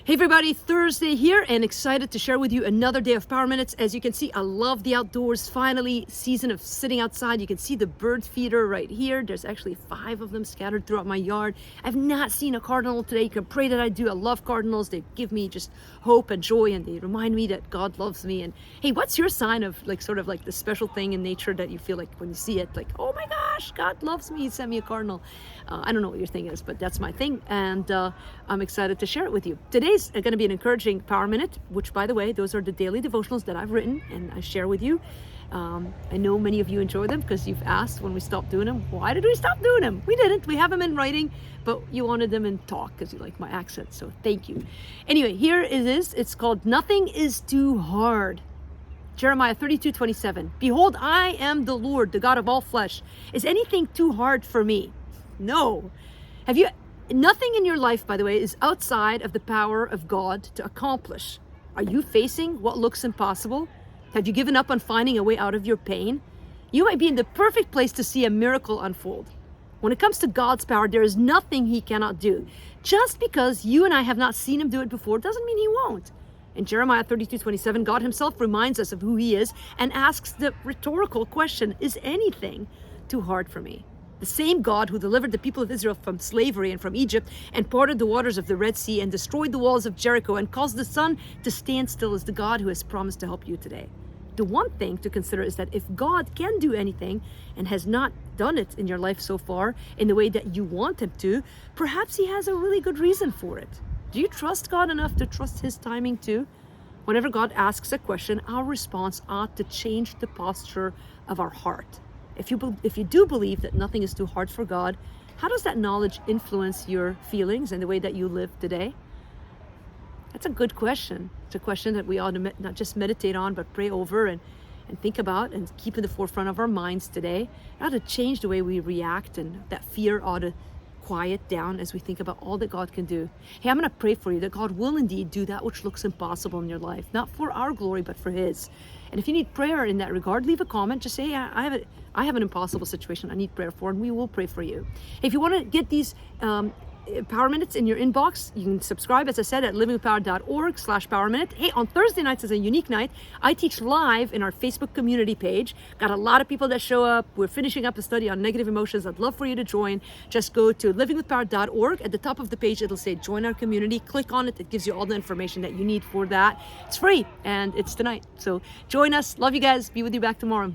Hey everybody, Thursday here and excited to share with you another day of Power Minutes. As you can see, I love the outdoors. Finally, season of sitting outside. You can see the bird feeder right here. There's actually 5 of them scattered throughout my yard. I've not seen a cardinal today. You can pray that I do. I love cardinals. They give me just hope and joy, and they remind me that God loves me. And hey, what's your sign of sort of the special thing in nature that you feel like when you see it, like, oh my gosh, God loves me. He sent me a cardinal. I don't know what your thing is, but that's my thing. And I'm excited to share it with you. Today's going to be an encouraging Power Minute, which, by the way, those are the daily devotionals that I've written and I share with you. I know many of you enjoy them because you've asked when we stopped doing them, why did we stop doing them? We didn't. We have them in writing, but you wanted them in talk because you like my accent. So thank you. Anyway, here it is. It's called Nothing is Too Hard. Jeremiah 32:27. Behold, I am the Lord, the God of all flesh. Is anything too hard for me? No. Nothing in your life, by the way, is outside of the power of God to accomplish. Are you facing what looks impossible? Have you given up on finding a way out of your pain? You might be in the perfect place to see a miracle unfold. When it comes to God's power, there is nothing He cannot do. Just because you and I have not seen Him do it before doesn't mean He won't. In Jeremiah 32:27, God Himself reminds us of who He is and asks the rhetorical question, is anything too hard for me? The same God who delivered the people of Israel from slavery and from Egypt and parted the waters of the Red Sea and destroyed the walls of Jericho and caused the sun to stand still is the God who has promised to help you today. The one thing to consider is that if God can do anything and has not done it in your life so far in the way that you want Him to, perhaps He has a really good reason for it. Do you trust God enough to trust His timing too? Whenever God asks a question, our response ought to change the posture of our heart. If you do believe that nothing is too hard for God, how does that knowledge influence your feelings and the way that you live today? That's a good question. It's a question that we ought to not just meditate on, but pray over and think about and keep in the forefront of our minds today. It ought to change the way we react, and that fear ought to quiet down as we think about all that God can do. Hey, I'm going to pray for you that God will indeed do that which looks impossible in your life, not for our glory, but for His. And if you need prayer in that regard, leave a comment. Just say, hey, I have an impossible situation I need prayer for, and we will pray for you. If you want to get these Power Minutes in your inbox, you can subscribe, as I said, at livingwithpower.org/Power Minute. Hey, on Thursday nights is a unique night. I teach live in our Facebook community page. Got a lot of people that show up. We're finishing up a study on negative emotions. I'd love for you to join. Just go to livingwithpower.org. At the top of the page, it'll say join our community. Click on it. It gives you all the information that you need for that. It's free, and it's tonight. So join us. Love you guys. Be with you back tomorrow.